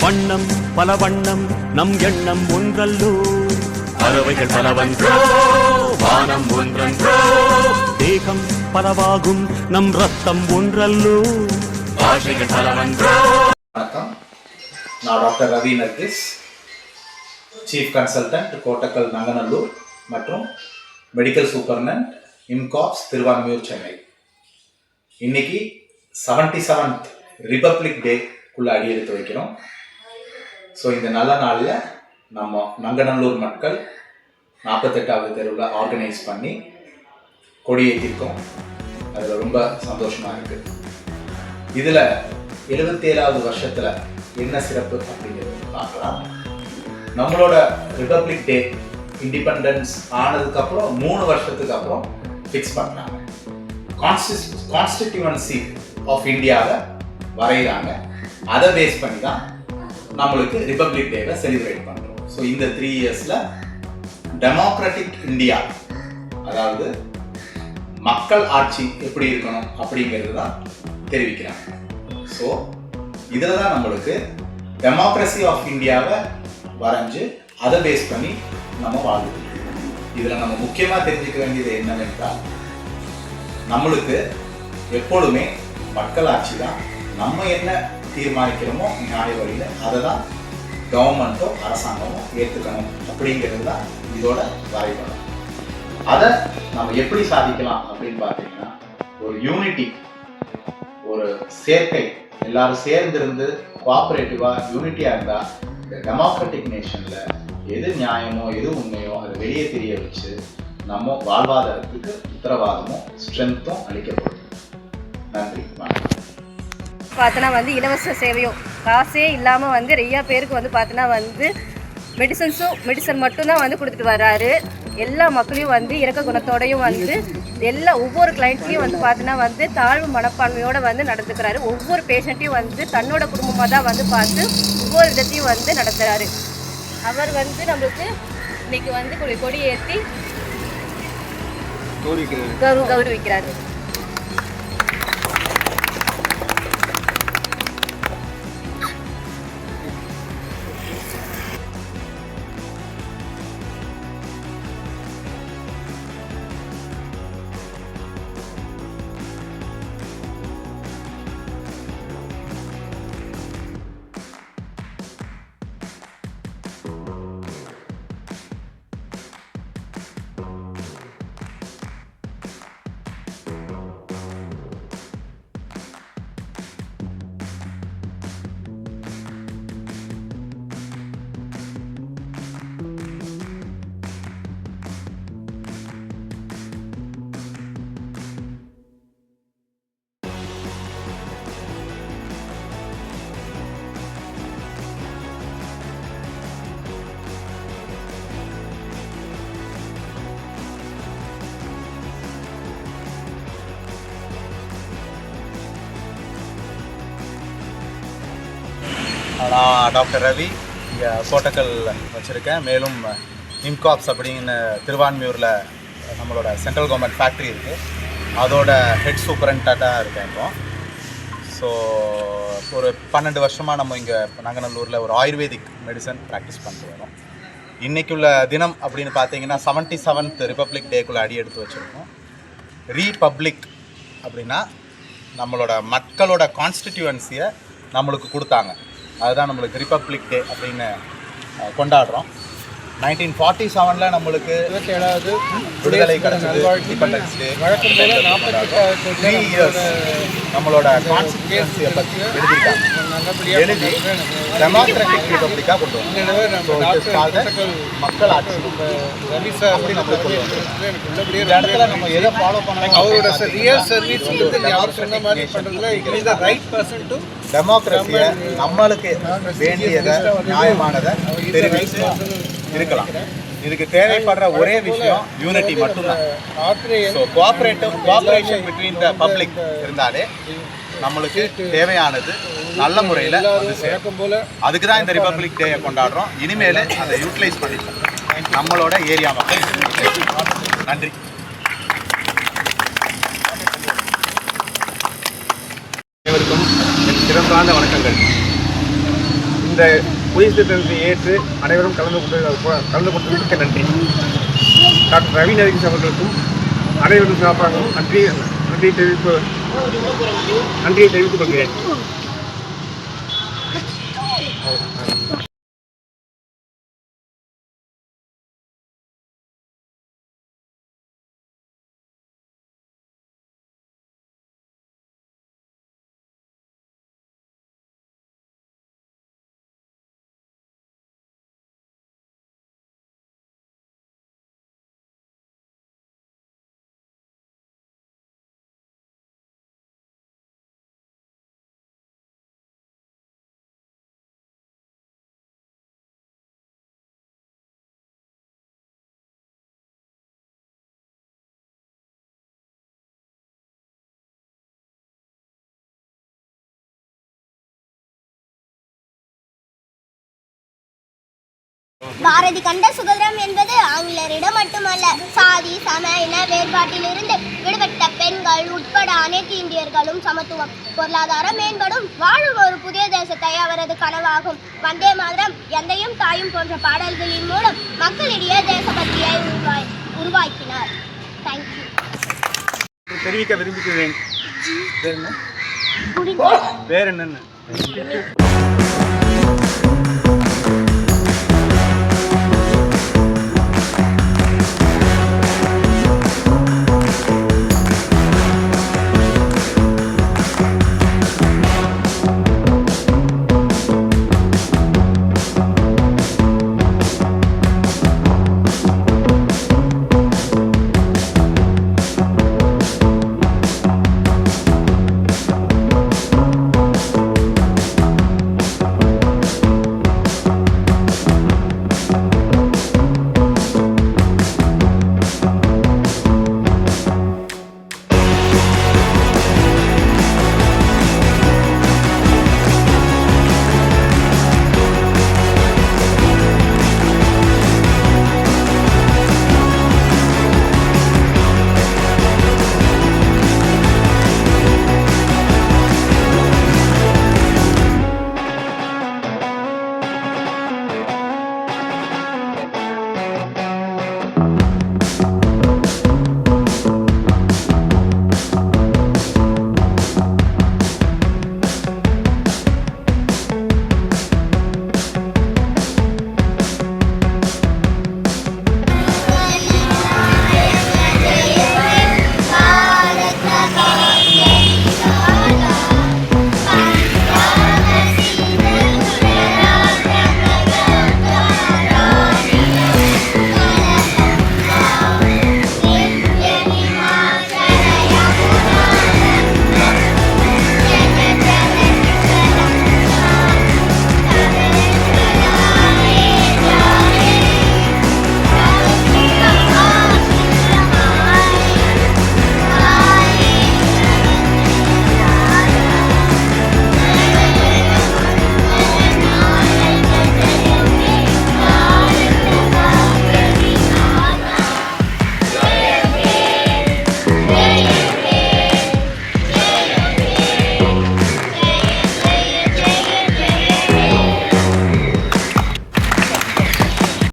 வண்ணம் பல வண்ணம் நம் எண்ணம் ஒன்றல்லோ, பறவைகள் பலவன்றோ வானம் ஒன்றன்றோ, தேகம் பலவாகும் நம் ரத்தம் ஒன்றல்லோ, பாஷைகள் பலவன்றோ. வணக்கம், நான் doctor Ravi Nargis, chief consultant Kottakkal Nanganallur மற்றும் மெடிக்கல் சூப்பர்டென்ட் இம்காப்ஸ் திருவான்மியூர் சென்னை. இன்னைக்கு 77th ரிபப்ளிக் டேக்குள்ளே அடி எடுத்து வைக்கிறோம். ஸோ இந்த நல்ல நாளில் நம்ம நங்கநல்லூர் மக்கள் 48வது தெருவில் ஆர்கனைஸ் பண்ணி கொடியேற்றிருக்கோம். அதில் ரொம்ப சந்தோஷமாக இருக்குது. இதில் 77வது வருஷத்தில் என்ன சிறப்பு அப்படிங்கிறது பார்க்கலாம். நம்மளோட ரிபப்ளிக் டே இண்டிபெண்டன்ஸ் ஆனதுக்கப்புறம் 3 வருஷத்துக்கு அப்புறம் ஃபிக்ஸ் பண்ணுறாங்க. கான்ஸ்டிடியூவன்சி ஆஃப் இந்தியாவை வரைகிறாங்க. அதை பேஸ் பண்ணி தான் நம்மளுக்கு ரிபப்ளிக் டேவை செலிப்ரேட் பண்ணுறோம். ஸோ இந்த 3 இயர்ஸில் டெமோக்ராட்டிக் இந்தியா, அதாவது மக்கள் ஆட்சி எப்படி இருக்கணும் அப்படிங்கிறது தான் தெரிவிக்கிறாங்க. ஸோ இதில் தான் நம்மளுக்கு டெமோக்ரஸி ஆஃப் இந்தியாவை வரைஞ்சு அதை பேஸ் பண்ணி நம்ம வாழ்ந்துட்டு இருக்கோம். இதில் நம்ம முக்கியமாக தெரிஞ்சுக்க வேண்டியது என்னவென்றால், நம்மளுக்கு எப்பொழுதுமே மக்கள் ஆட்சி தான். நம்ம என்ன தீர்மானிக்கிறோமோ நியாய வழியில் அதை தான் கவர்மெண்ட்டோ அரசாங்கமோ ஏற்றுக்கணும் அப்படிங்கிறது தான் இதோட வரைபடம். அதை நம்ம எப்படி சாதிக்கலாம் அப்படின்னு பார்த்தீங்கன்னா, ஒரு யூனிட்டி, ஒரு சேர்க்கை, எல்லாரும் சேர்ந்திருந்து கோஆப்ரேட்டிவாக யூனிட்டியாக இருந்தால் இந்த டெமோக்ராட்டிக் நேஷனில் எது நியாயமோ எது உண்மையோ அதை வெளியே தெரிய வச்சு நம்ம வாழ்வாதாரத்துக்கு உத்தரவாதமும் ஸ்ட்ரென்த்தும் அளிக்கப்படும். நன்றி, வணக்கம். பார்த்தோன்னா இலவச சேவையும் காசே இல்லாமல் நிறையா பேருக்கு பார்த்தோன்னா மெடிசன் மட்டும்தான் கொடுத்துட்டு வர்றாரு. எல்லா மக்களையும் இரக்க குணத்தோடையும் எல்லா ஒவ்வொரு கிளைண்ட்ஸையும் பார்த்தோன்னா தாழ்வு மனப்பான்மையோடு நடந்துக்கிறாரு. ஒவ்வொரு பேஷண்ட்டையும் தன்னோட குடும்பமாக தான் பார்த்து ஒவ்வொரு விதத்தையும் நடத்துகிறாரு. அவர் நம்மளுக்கு இன்னைக்கு கொடி ஏற்றி கௌரவிக்கிறாரு. நான் டாக்டர் ரவி, இங்கே கோட்டக்கல் வச்சுருக்கேன். மேலும் இம்காப்ஸ் அப்படின்னு திருவான்மியூரில் நம்மளோட சென்ட்ரல் கவர்மெண்ட் ஃபேக்ட்ரி இருக்குது, அதோட ஹெட் சூப்பரண்டாக இருக்கேன் இப்போ. ஸோ ஒரு 12 வருஷமாக நம்ம இங்கே நங்கநல்லூரில் ஒரு ஆயுர்வேதிக் மெடிசன் ப்ராக்டிஸ் பண்ணிட்டு வரோம். இன்றைக்குள்ள தினம் அப்படின்னு பார்த்தீங்கன்னா 77th ரிபப்ளிக் டேக்குள்ளே அடி எடுத்து வச்சுருக்கோம். ரீபப்ளிக் அப்படின்னா நம்மளோட மக்களோட கான்ஸ்டிடியூவன்சியை நம்மளுக்கு கொடுத்தாங்க. அதுதான் நம்மளுக்கு ரிபப்ளிக் டே அப்படின்னு கொண்டாடுறோம். 1947 நம்மளுக்கு 27வது விடுதலை கிடைச்சது, இண்டிபெண்டன்ஸ் டே. 3 இயர்ஸ் நம்மளோட கான்ஸ்டிடியூன்சியை பற்றி எழுதி டெமோக்ராட்டிக் ரிபப்ளிக்காக கொண்டு வரோம். மக்கள் ஆட்சி அப்படி நம்ம கொண்டு வரோம். இந்த இடத்துல நம்ம எதை ஃபாலோ பண்ணணும், அவரோட ரியல் சர்வீஸ் டெமோக்ரஸியை நம்மளுக்கு வேண்டியதை நியாயமானதை தெரிவித்து இருக்கலாம். இதுக்கு தேவைப்படுற ஒரே விஷயம் யூனிட்டி மட்டும்தான். So cooperation between the public இருந்தாலே நம்மளுக்கு தேவையானது நல்ல முறையில் வந்து சேரும். அதுக்கு தான் இந்த ரிபப்ளிக் டேயை கொண்டாடுறோம். இனிமேல் அதை யூட்டிலைஸ் பண்ணிக்கலாம் நம்மளோட ஏரியா மக்கள். நன்றி. அனைவருக்கும் சிறப்பான வணக்கங்கள். இந்த புதிய திட்டத்தை ஏற்று அனைவரும் கலந்து கொண்டதற்கு நன்றி. டாக்டர் ரவி நரேஷ் அவர்களுக்கும் அனைவரும் சார்பாக நன்றியை தெரிவித்துக் கொள்கிறேன். பாரதி கண்ட சுதந்திரம் என்பது ஆங்கிலேயரிடம் மட்டுமல்ல, சாதி சம இன வேறுபாட்டிலிருந்து விடுபட்ட பெண்கள் உட்பட அனைத்து இந்தியர்களும் சமத்துவம், பொருளாதாரம் மேம்படும் வாழும் ஒரு புதிய தேசத்தை அவரது கனவாகும். வந்தே மாதரம், எந்தையும் தாயும் போன்ற பாடல்களின் மூலம் மக்களிடையே தேசபக்தியை உருவாக்கினார். தேங்க்யூ. தெரிவிக்க விரும்புகிறேன். வேற என்னன்னு